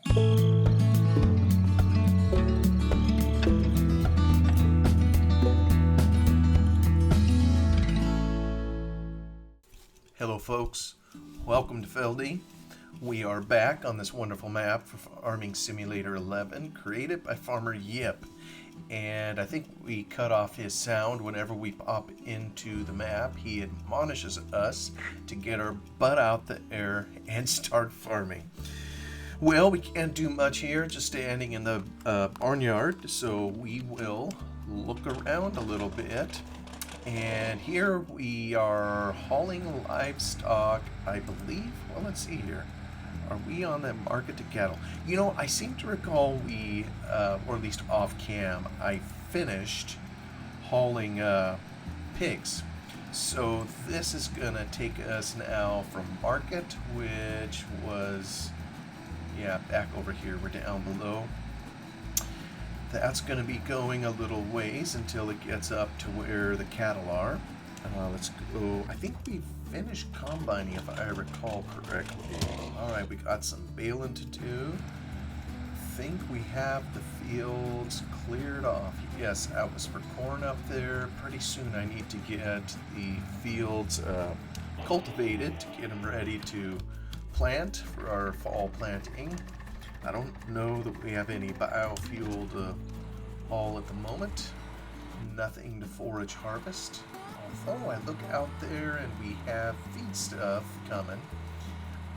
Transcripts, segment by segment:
Hello folks, welcome to Feldy. We are back on this wonderful map for Farming Simulator 11 created by Farmer Yip. And I think we cut off his sound whenever we pop into the map. He admonishes us to get our butt out there and start farming. Well, we can't do much here, just standing in the barnyard, so we will look around a little bit. And here we are hauling livestock, I believe. Well, let's see here. Are we on the market to cattle? You know, I seem to recall we, or at least off cam, I finished hauling pigs. So this is gonna take us now from market, which was, yeah, back over here. We're down below. That's going to be going a little ways until it gets up to where the cattle are. Let's go. I think we finished combining, if I recall correctly. Alright, we got some baling to do. I think we have the fields cleared off. Yes, that was for corn up there. Pretty soon I need to get the fields cultivated to get them ready to plant for our fall planting. I don't know that we have any biofuel to haul at the moment. Nothing to forage harvest. Although I look out there and we have feed stuff coming,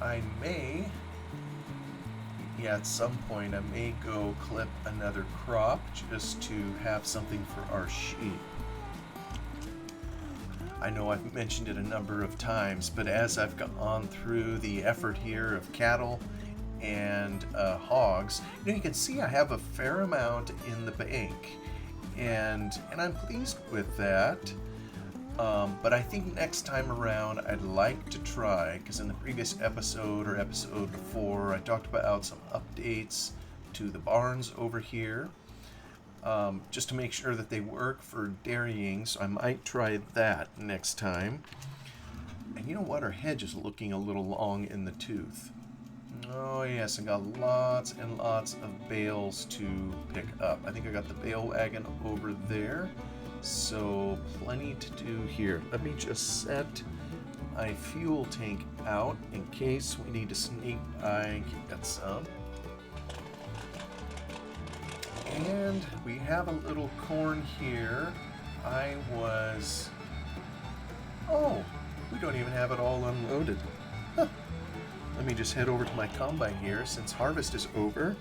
I may, at some point, I may go clip another crop just to have something for our sheep. I know I've mentioned it a number of times, but as I've gone through the effort here of cattle and hogs, you can see I have a fair amount in the bank, and I'm pleased with that. But I think next time around I'd like to try, because in the previous episode or episode before I talked about some updates to the barns over here, just to make sure that they work for dairying, so I might try that next time. And you know what, our hedge is looking a little long in the tooth. Oh yes, I got lots and lots of bales to pick up. I think I got the bale wagon over there, so plenty to do here. Let me just set my fuel tank out in case we need to sneak by and get some. And we have a little corn here. Oh, we don't even have it all unloaded. Huh. Let me just head over to my combine here since harvest is over.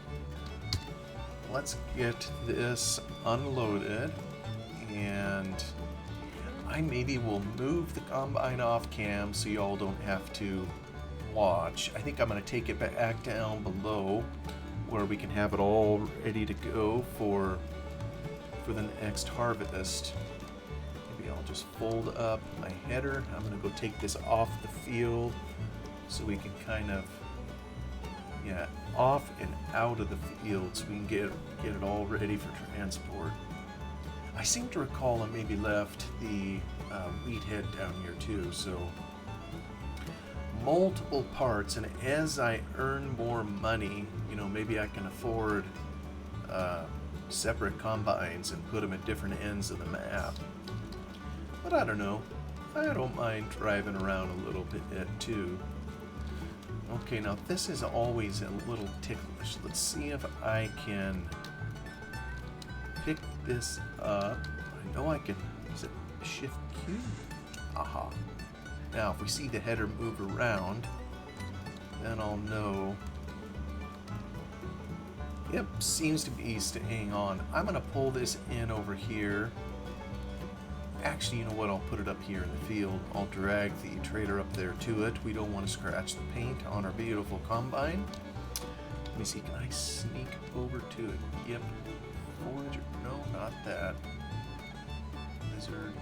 Let's get this unloaded, and I maybe will move the combine off cam so y'all don't have to watch. I think I'm going to take it back down below where we can have it all ready to go for the next harvest. Maybe I'll just fold up my header. I'm going to go take this off the field so we can kind of, off and out of the field so we can get it all ready for transport. I seem to recall I maybe left the wheat head down here too, so multiple parts, and as I earn more money, maybe I can afford separate combines and put them at different ends of the map. But I don't know. I don't mind driving around a little bit too. Okay, now this is always a little ticklish. Let's see if I can pick this up. I know I can. Is it Shift Q? Aha. Now, if we see the header move around, then I'll know. Yep, seems to be staying on. I'm going to pull this in over here. Actually, you know what? I'll put it up here in the field. I'll drag the trailer up there to it. We don't want to scratch the paint on our beautiful combine. Let me see. Can I sneak over to it? Yep. Forager. No, not that. Lizard.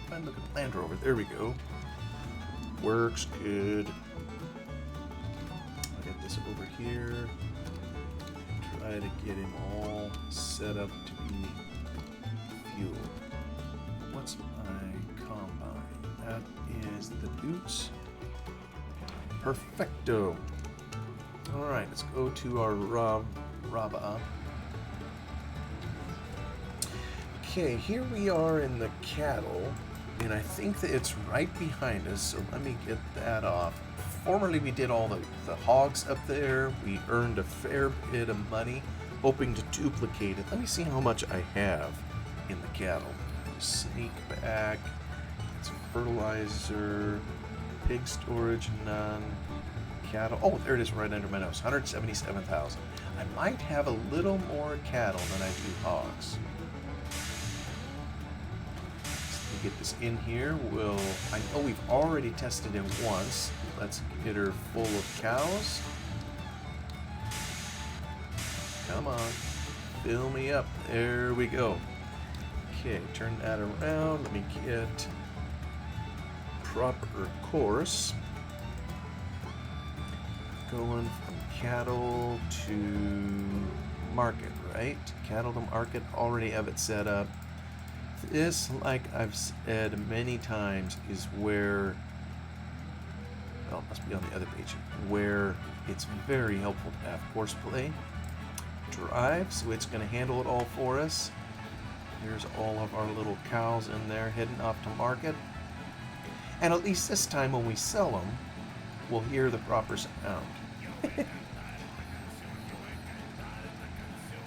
Find the Land Rover. There we go. Works good. I'll get this over here. Try to get him all set up to be fuel. What's my combine? That is the boots. Perfecto. Alright, let's go to our Rabba. Okay, here we are in the cattle, and I think that it's right behind us, so let me get that off. Formerly we did all the hogs up there. We earned a fair bit of money, hoping to duplicate it. Let me see how much I have in the cattle. Sneak back, it's fertilizer, pig storage, none. Cattle. Oh, there it is right under my nose. 177,000. I might have a little more cattle than I do hogs. Let's get this in here. I know we've already tested it once. Let's get her full of cows. Come on. Fill me up. There we go. Okay, turn that around. Let me get proper course. Going from cattle to market, right? Cattle to market, already have it set up. This, like I've said many times, is where, well, it must be on the other page, where it's very helpful to have horseplay. Drive, so it's going to handle it all for us. Here's all of our little cows in there heading off to market. And at least this time when we sell them, we'll hear the proper sound.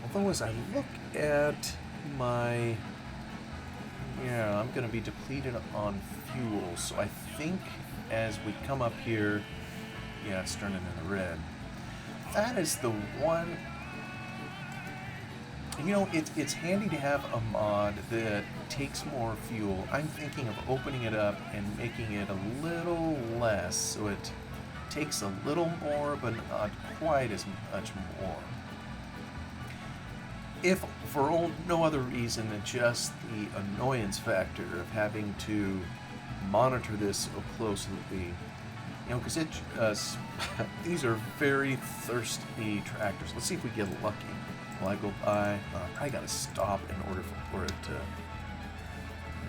Although as I look at my... Yeah, I'm going to be depleted on fuel, so I think as we come up here... Yeah, it's turning into red. That is the one... You know, it's handy to have a mod that takes more fuel. I'm thinking of opening it up and making it a little less, so it takes a little more, but not quite as much more. If for no other reason than just the annoyance factor of having to monitor this so closely, you know, because it just, these are very thirsty tractors. Let's see if we get lucky. Will I go by? I probably got to stop in order for it to...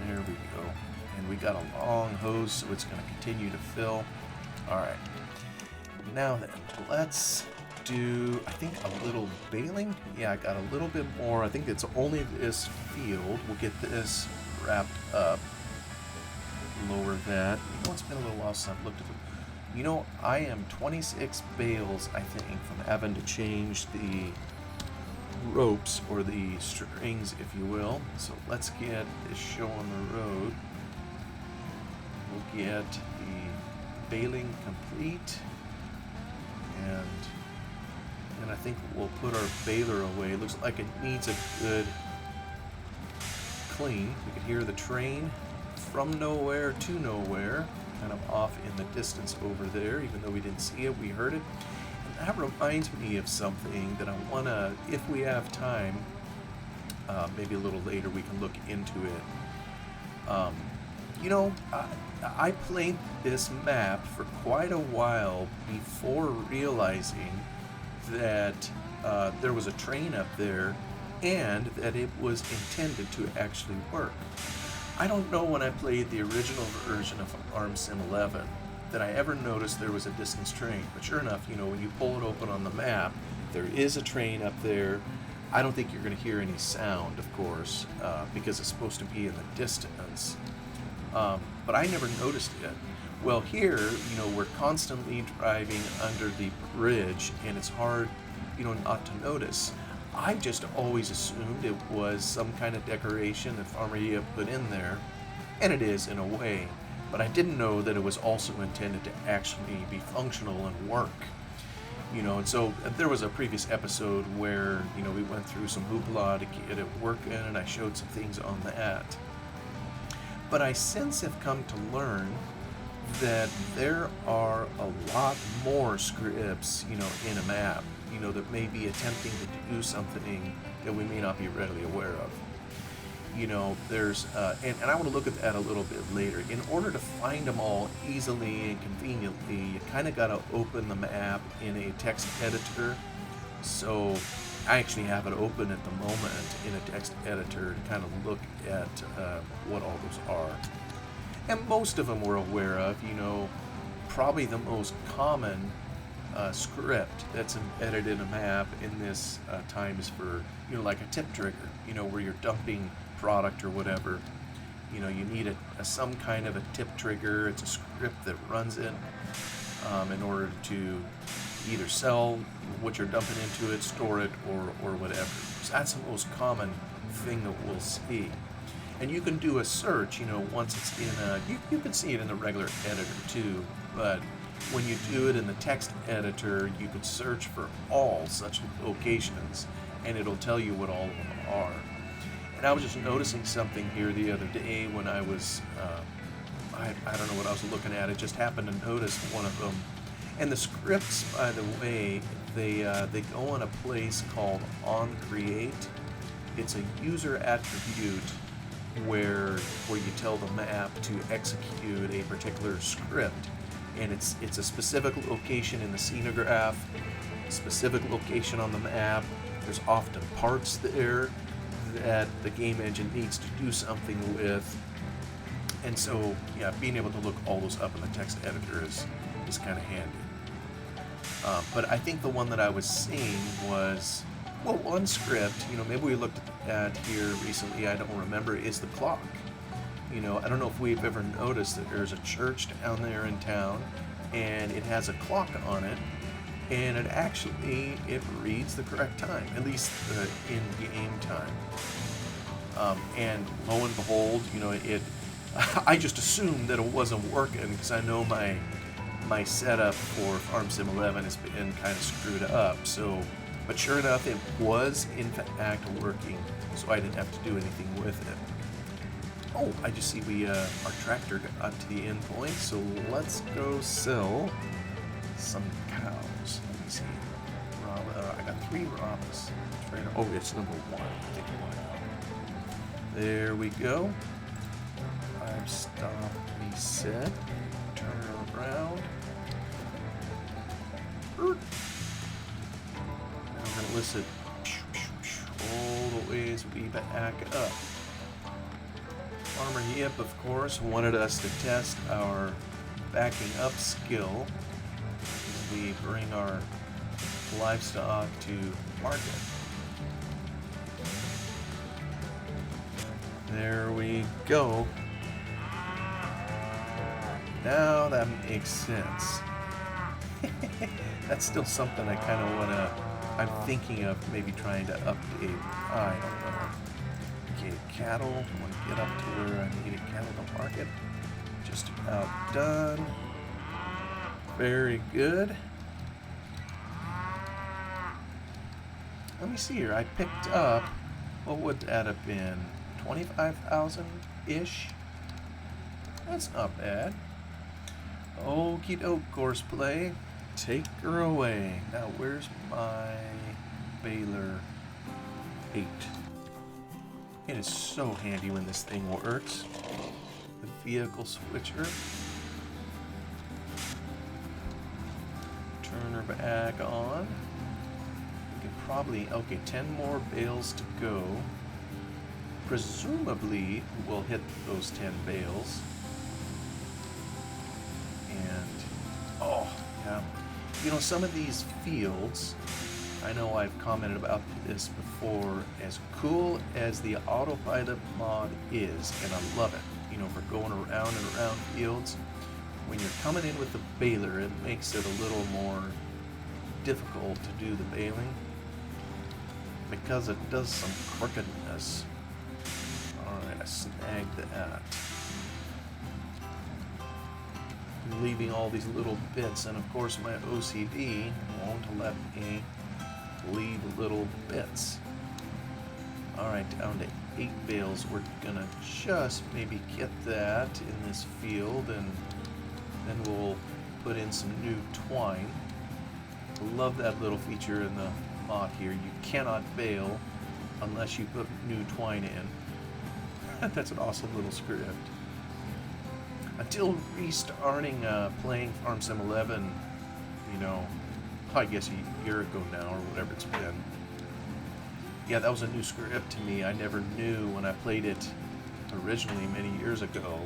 There we go. And we got a long hose, so it's going to continue to fill. Alright. Now then, let's do, I think, a little baling. Yeah, I got a little bit more. I think it's only this field. We'll get this wrapped up. Lower that. You know, it's been a little while since I've looked at them. You know, I am 26 bales, I think, from having to change the ropes, or the strings, if you will. So let's get this show on the road. We'll get the baling complete, and I think we'll put our baler away. It looks like it needs a good clean. We can hear the train from nowhere to nowhere, kind of off in the distance over there. Even though we didn't see it, we heard it. That reminds me of something that I want to, if we have time, maybe a little later we can look into it. You know, I played this map for quite a while before realizing that there was a train up there and that it was intended to actually work. I don't know when I played the original version of Arm Sim 11 that I ever noticed there was a distance train. But sure enough, you know, when you pull it open on the map, there is a train up there. I don't think you're going to hear any sound, of course, because it's supposed to be in the distance. But I never noticed it. Well, here, you know, we're constantly driving under the bridge, and it's hard, you know, not to notice. I just always assumed it was some kind of decoration that Farmer Yip put in there, and it is in a way. But I didn't know that it was also intended to actually be functional and work. You know, and so there was a previous episode where, you know, we went through some hoopla to get it working, and I showed some things on that. But I since have come to learn that there are a lot more scripts, you know, in a map, you know, that may be attempting to do something that we may not be readily aware of. You know, there's, and I want to look at that a little bit later. In order to find them all easily and conveniently, you kind of got to open the map in a text editor. So I actually have it open at the moment in a text editor to kind of look at what all those are. And most of them we're aware of. You know, probably the most common script that's embedded in a map in this time is for, like a tip trigger, where you're dumping product or whatever. You need some kind of a tip trigger. It's a script that runs it in order to either sell what you're dumping into it, store it, or whatever. So that's the most common thing that we'll see. And you can do a search, once it's in you can see it in the regular editor too, but when you do it in the text editor, you could search for all such locations, and it'll tell you what all of them are. And I was just noticing something here the other day when I was, I don't know what I was looking at. I just happened to notice one of them. And the scripts, by the way, they go in a place called onCreate. It's a user attribute where you tell the map to execute a particular script, and it's a specific location in the scenograph, specific location on the map. There's often parts there that the game engine needs to do something with, and so yeah, being able to look all those up in the text editor is kind of handy. But I think the one that I was seeing was, well, one script, maybe we looked at here recently, I don't remember, is the clock. I don't know if we've ever noticed that there's a church down there in town, and it has a clock on it, and it reads the correct time, at least in-game time. And lo and behold, I just assumed that it wasn't working because I know my setup for Farm Sim 11 has been kind of screwed up. So, but sure enough, it was in fact working, so I didn't have to do anything with it. Oh, I just see our tractor got to the end point, so let's go sell some cows. Let me see. I got 3 Robas. Oh, it's number 1. I think there we go. 5 stop reset. Turn around. Now I'm going to listen all the ways we back up. Farmer Yip, of course, wanted us to test our backing up skill as we bring our livestock to market. There we go. Now that makes sense. That's still something I kind of I'm thinking of maybe trying to update. I don't know. Okay, cattle. I want to get up to where I needed cattle to market. Just about done. Very good. Let me see here. I picked up, what would that have been? 25,000-ish? That's not bad. Okie doke, Horseplay. Take her away. Now, where's my baler 8? It is so handy when this thing works. The vehicle switcher. Turn her back on. We can probably, okay, 10 more bales to go. Presumably, we'll hit those 10 bales. And, oh, yeah. Some of these fields, I know I've commented about this before, as cool as the autopilot mod is, and I love it, for going around and around fields, when you're coming in with the baler, it makes it a little more difficult to do the baling, because it does some crookedness. Alright, I snagged that. Leaving all these little bits, and of course my OCD won't let me leave little bits. Alright, down to 8 bales. We're gonna just maybe get that in this field, and then we'll put in some new twine. Love that little feature in the mod here. You cannot bale unless you put new twine in. That's an awesome little script. Until restarting playing Farm Sim 11, I guess a year ago now, or whatever it's been. Yeah, that was a new script to me. I never knew when I played it originally many years ago.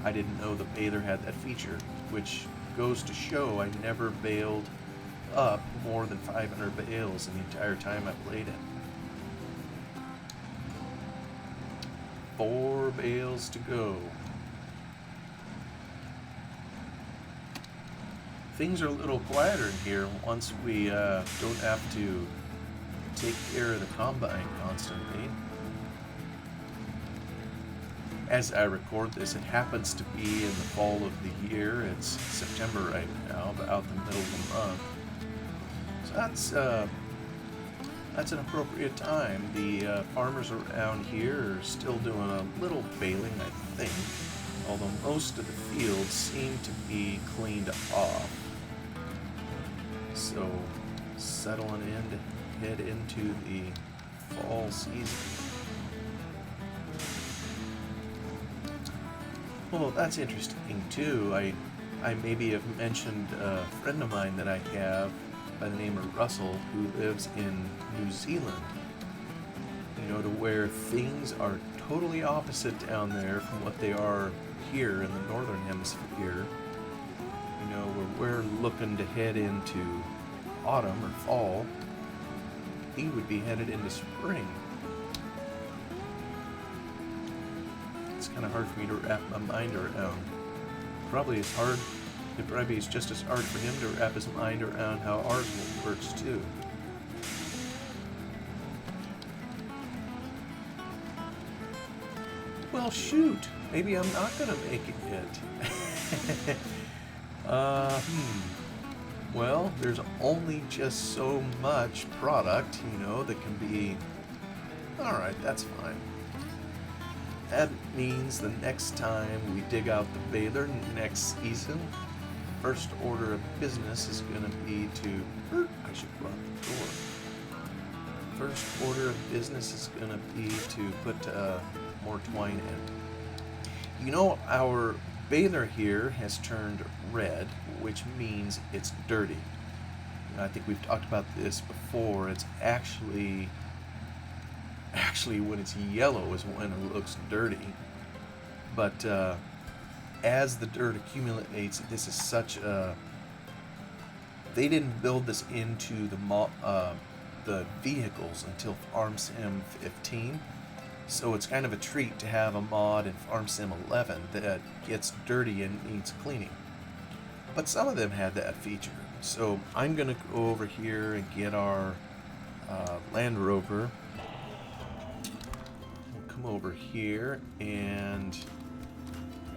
I didn't know the baler had that feature, which goes to show I never baled up more than 500 bales in the entire time I played it. 4 bales to go. Things are a little quieter in here once we don't have to take care of the combine constantly. As I record this, it happens to be in the fall of the year. It's September right now, about the middle of the month. So that's an appropriate time. The farmers around here are still doing a little baling, I think, although most of the fields seem to be cleaned off. So, settling in to head into the fall season. Well, that's interesting too. I maybe have mentioned a friend of mine that I have by the name of Russell, who lives in New Zealand. You know, to where things are totally opposite down there from what they are here in the northern hemisphere. You know, where we're looking to head into autumn or fall, he would be headed into spring. It's kind of hard for me to wrap my mind around. Probably as hard. It probably is just as hard for him to wrap his mind around how ours works too. Well, shoot. Maybe I'm not gonna make it. Well, there's only just so much product, you know, that can be. All right, that's fine. That means the next time we dig out the baler next season, first order of business is going to be to. I should lock the door. First order of business is going to be to put more twine in. You know, our baler here has turned red, which means it's dirty. And I think we've talked about this before. It's actually when it's yellow is when it looks dirty. But as the dirt accumulates, this is such a. They didn't build this into the vehicles until Farm Sim 15, so it's kind of a treat to have a mod in Farm Sim 11 that gets dirty and needs cleaning. But some of them had that feature, so I'm gonna go over here and get our Land Rover. We'll come over here and.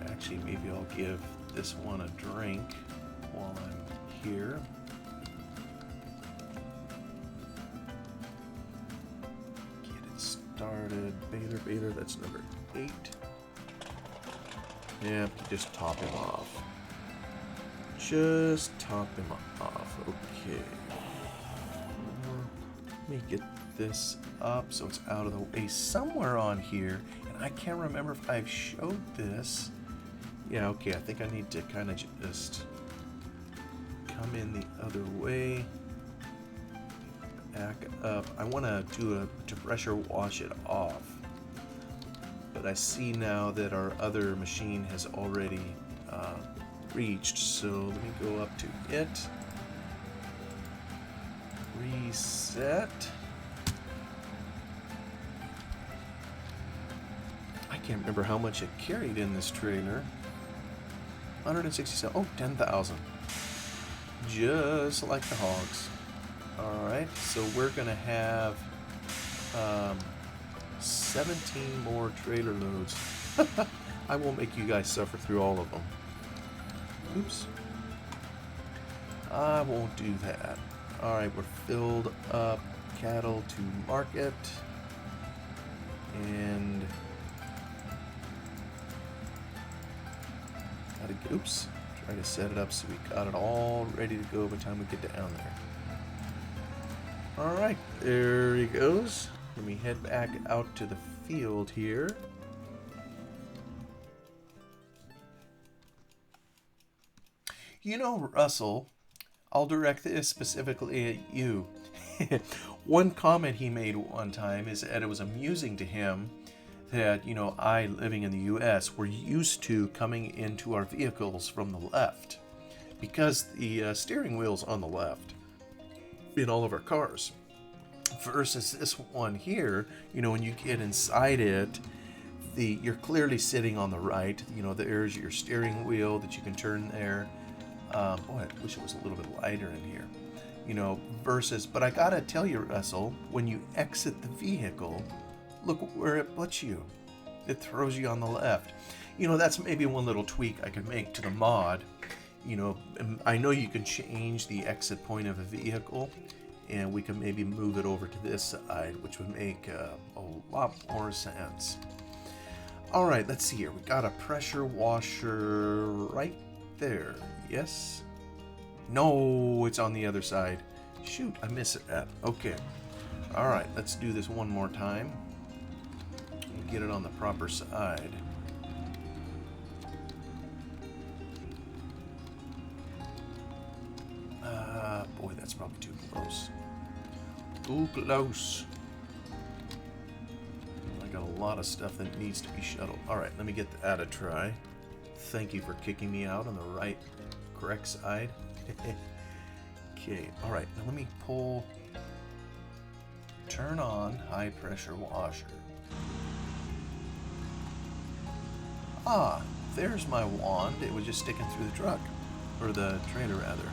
Actually, maybe I'll give this one a drink while I'm here. Get it started. Baler, that's number 8. Yeah, just top him off. Just top him off. Okay. Let me get this up so it's out of the way somewhere on here. And I can't remember if I've showed this. Yeah, okay, I think I need to kind of just come in the other way, back up. I want to pressure wash it off, but I see now that our other machine has already reached, so let me go up to it, reset. I can't remember how much it carried in this trailer. 167. Oh, 10,000. Just like the hogs. Alright, so we're going to have 17 more trailer loads. I won't make you guys suffer through all of them. Oops. I won't do that. Alright, we're filled up cattle to market. And oops, try to set it up so we got it all ready to go by the time we get down there. Alright, there he goes. Let me head back out to the field here. You know, Russell, I'll direct this specifically at you. One comment he made one time is that it was amusing to him that, you know, living in the US, we're used to coming into our vehicles from the left. because the steering wheel's on the left in all of our cars. Versus this one here, you know, when you get inside it, you're clearly sitting on the right. You know, there's your steering wheel that you can turn there. Boy, I wish it was a little bit lighter in here. You know, versus, but I gotta tell you, Russell, when you exit the vehicle, look where it puts you. It throws you on the left. You know, that's maybe one little tweak I could make to the mod. You know, I know you can change the exit point of a vehicle, and we can maybe move it over to this side, which would make a lot more sense. All right, let's see here. We got a pressure washer right there. Yes? No, it's on the other side. Shoot, I missed that. Okay. All right, let's do this one more time. Get it on the proper side. Boy, that's probably too close. Too close. I got a lot of stuff that needs to be shuttled. Alright, let me get that a try. Thank you for kicking me out on the correct side. Okay, alright, now let me turn on high pressure washer. Ah, there's my wand. It was just sticking through the truck. Or the trailer, rather.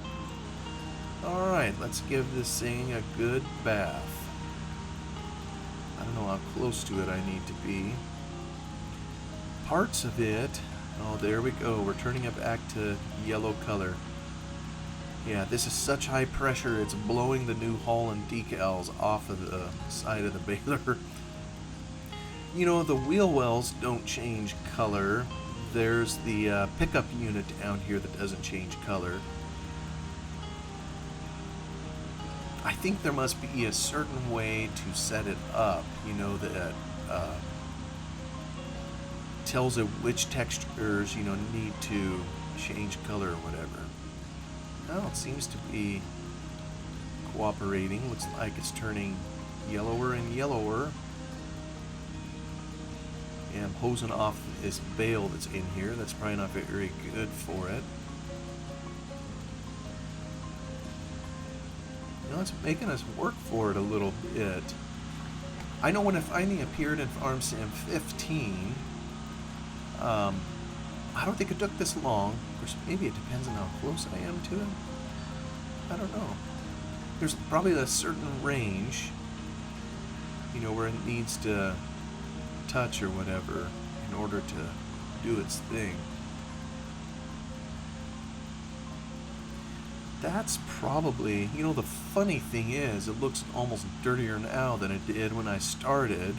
Alright, let's give this thing a good bath. I don't know how close to it I need to be. Parts of it... Oh, there we go. We're turning it back to yellow color. Yeah, this is such high pressure, it's blowing the New Holland decals off of the side of the baler. You know, the wheel wells don't change color. There's the pickup unit down here that doesn't change color. I think there must be a certain way to set it up, you know, that tells it which textures, you know, need to change color or whatever. Well, it seems to be cooperating. Looks like it's turning yellower and yellower. And I'm hosing off this bale that's in here. That's probably not very good for it. You know, it's making us work for it a little bit. I know when it finally appeared in Farm Sim 15, I don't think it took this long. Of course, maybe it depends on how close I am to it. I don't know. There's probably a certain range, you know, where it needs to touch or whatever in order to do its thing. That's probably, you know, the funny thing is, it looks almost dirtier now than it did when I started.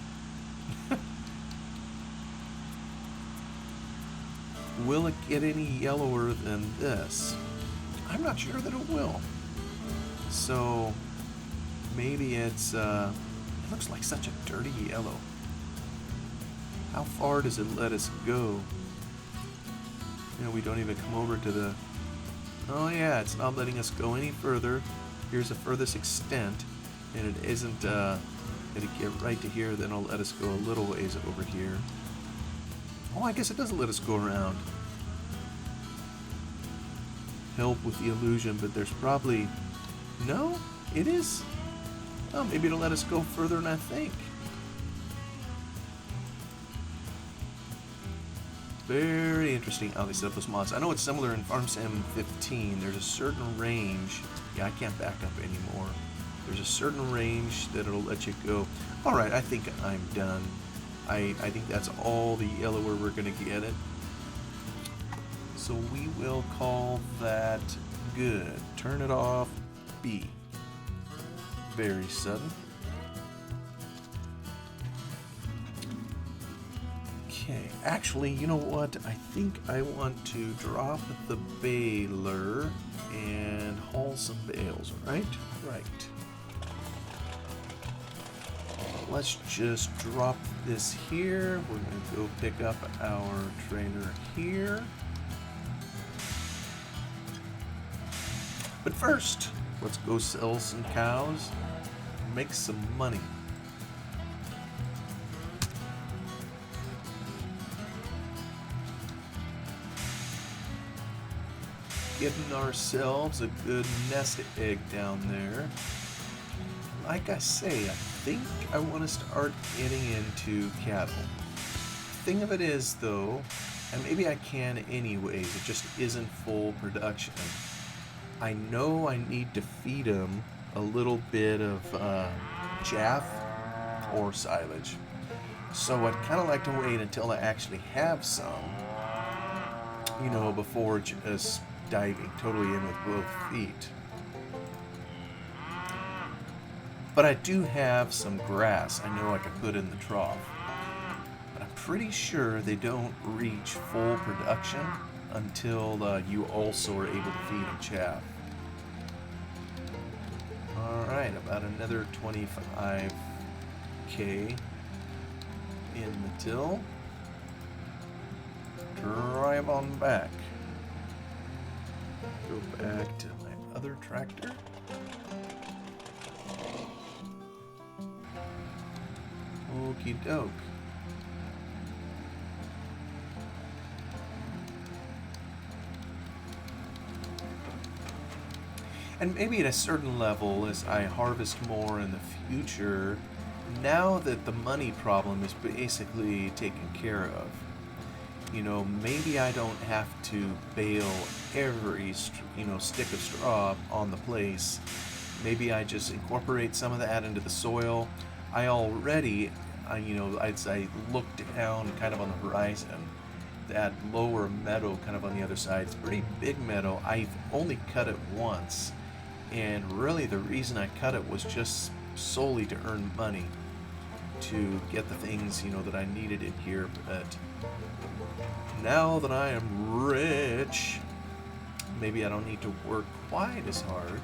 Will it get any yellower than this? I'm not sure that it will. So maybe it's, it looks like such a dirty yellow. How far does it let us go? You know, we don't even come over to the... Oh yeah, it's not letting us go any further. Here's the furthest extent, and it isn't, it'll get right to here, then it'll let us go a little ways over here. Oh, I guess it doesn't let us go around. Help with the illusion, but there's probably... No? It is? Oh, maybe it'll let us go further than I think. Very interesting how they set up those mods. I know it's similar in Farm Sim 15. There's a certain range. Yeah, I can't back up anymore. There's a certain range that it'll let you go. Alright, I think I'm done. I think that's all the yellower we're going to get it. So we will call that good. Turn it off. B. Very sudden. Okay, actually, you know what? I think I want to drop the baler and haul some bales, right? Right. Let's just drop this here. We're going to go pick up our trailer here. But first, let's go sell some cows, make some money. getting ourselves a good nest egg down there. Like I say, I think I want to start getting into cattle. Thing of it is, though, and maybe I can anyways, it just isn't full production. I know I need to feed them a little bit of chaff or silage. So I'd kind of like to wait until I actually have some, before just diving totally in with both feet. But I do have some grass I know I can put in the trough. But I'm pretty sure they don't reach full production until you also are able to feed them chaff. Alright, about another 25k in the till. Drive on back. Go back to my other tractor. Okie doke. And maybe at a certain level, as I harvest more in the future, now that the money problem is basically taken care of, maybe I don't have to bale every, stick of straw on the place. Maybe I just incorporate some of that into the soil. I already, as I look down kind of on the horizon, that lower meadow kind of on the other side, it's a pretty big meadow. I've only cut it once. And really the reason I cut it was just solely to earn money, to get the things, that I needed in here. But now that I am rich, maybe I don't need to work quite as hard.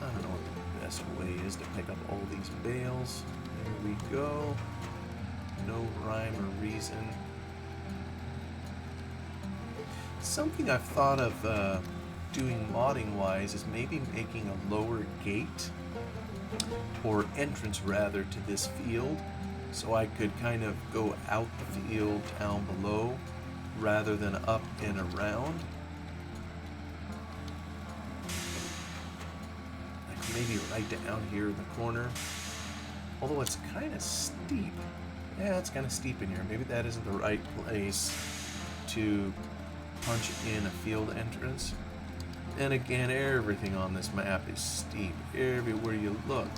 I don't know what the best way is to pick up all these bales. There we go. No rhyme or reason. Something I've thought of doing modding wise is maybe making a lower gate, or entrance rather, to this field, so I could kind of go out the field down below rather than up and around. Like maybe right down here in the corner, although it's kind of steep. Yeah, it's kind of steep in here. Maybe that isn't the right place to punch in a field entrance. And again, everything on this map is steep, everywhere you look.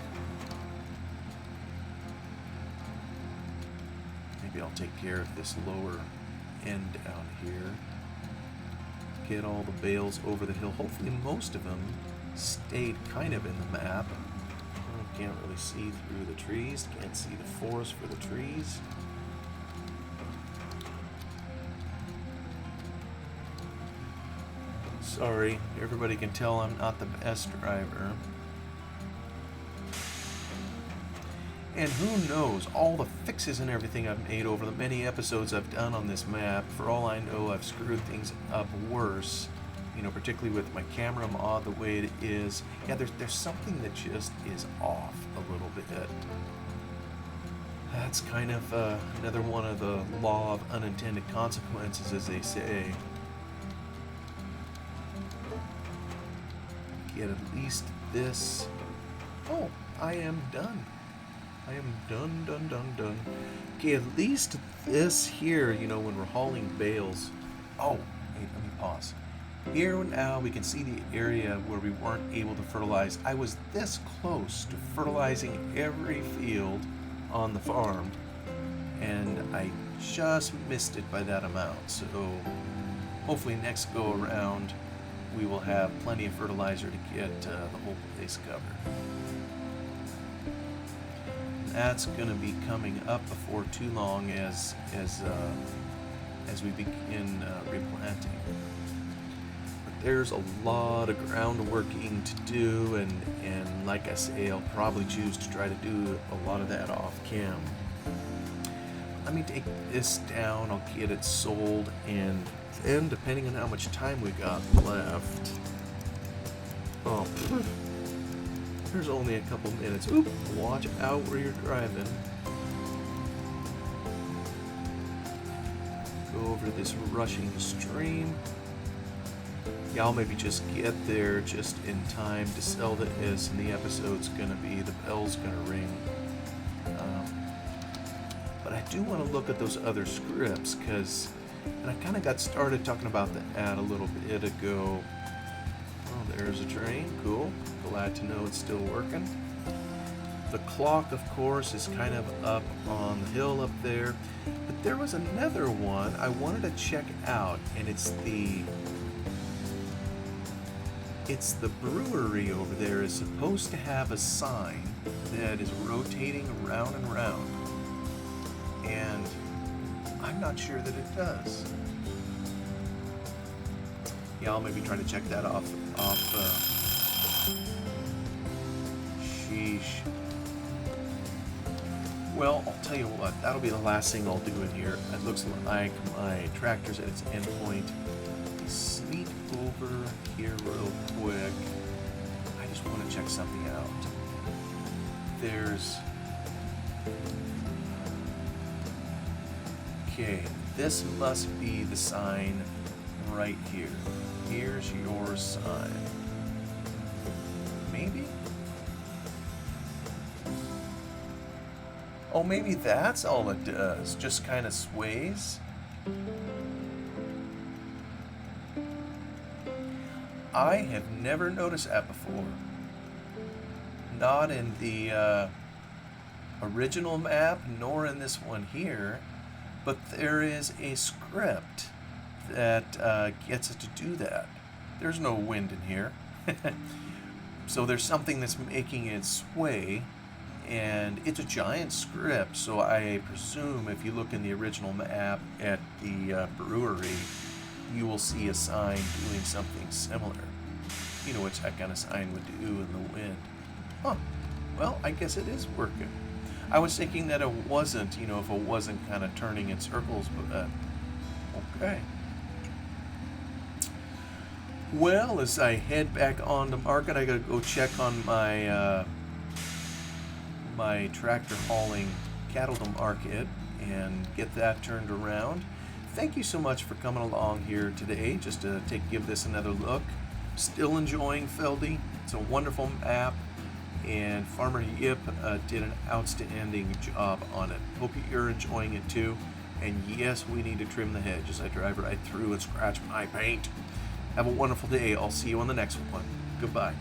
Maybe I'll take care of this lower end down here. Get all the bales over the hill. Hopefully most of them stayed kind of in the map. Can't really see through the trees. Can't see the forest for the trees. Sorry, everybody can tell I'm not the best driver. And who knows, all the fixes and everything I've made over the many episodes I've done on this map, for all I know, I've screwed things up worse. Particularly with my camera mod the way it is. Yeah, there's something that just is off a little bit. That's kind of another one of the law of unintended consequences, as they say. Get at least this. Oh, I am done. I am done. Okay, at least this here, when we're hauling bales. Oh, wait, let me pause. Here now we can see the area where we weren't able to fertilize. I was this close to fertilizing every field on the farm, and I just missed it by that amount. So hopefully next go around we will have plenty of fertilizer to get the whole place covered. That's going to be coming up before too long as we begin replanting. There's a lot of groundworking to do, and like I say, I'll probably choose to try to do a lot of that off cam. Let me take this down, I'll get it sold, and then depending on how much time we got left, oh, there's only a couple minutes. Oop, watch out where you're driving. Go over this rushing stream. Yeah, I'll maybe just get there just in time to sell this, and the episode's gonna be, the bell's gonna ring. But I do want to look at those other scripts, because, and I kind of got started talking about the ad a little bit ago. Oh, there's a train, cool. Glad to know it's still working. The clock, of course, is kind of up on the hill up there. But there was another one I wanted to check out, and it's the brewery over there is supposed to have a sign that is rotating around and around. And I'm not sure that it does. Yeah, I'll maybe try to check that off. Sheesh. Well, I'll tell you what, that'll be the last thing I'll do in here. It looks like my tractor's at its endpoint. Sneak over here real quick. I just want to check something out. Okay, this must be the sign right here. Here's your sign. Maybe? Oh, maybe that's all it does. Just kind of sways. I have never noticed that before. Not in the original map, nor in this one here. But there is a script that gets it to do that. There's no wind in here. So there's something that's making it sway. And it's a giant script, so I presume if you look in the original map at the brewery, you will see a sign doing something similar. You know what that kind of sign would do in the wind. Huh. Well, I guess it is working. I was thinking that it wasn't, if it wasn't kind of turning in circles, but okay. Well, as I head back on the market, I gotta go check on my my tractor hauling cattle to market and get that turned around. Thank you so much for coming along here today just to give this another look. Still enjoying Feldy. It's a wonderful map, and Farmer Yip did an outstanding job on it. Hope you're enjoying it too. And yes, we need to trim the hedge as I drive right through and scratch my paint. Have a wonderful day. I'll see you on the next one. Goodbye.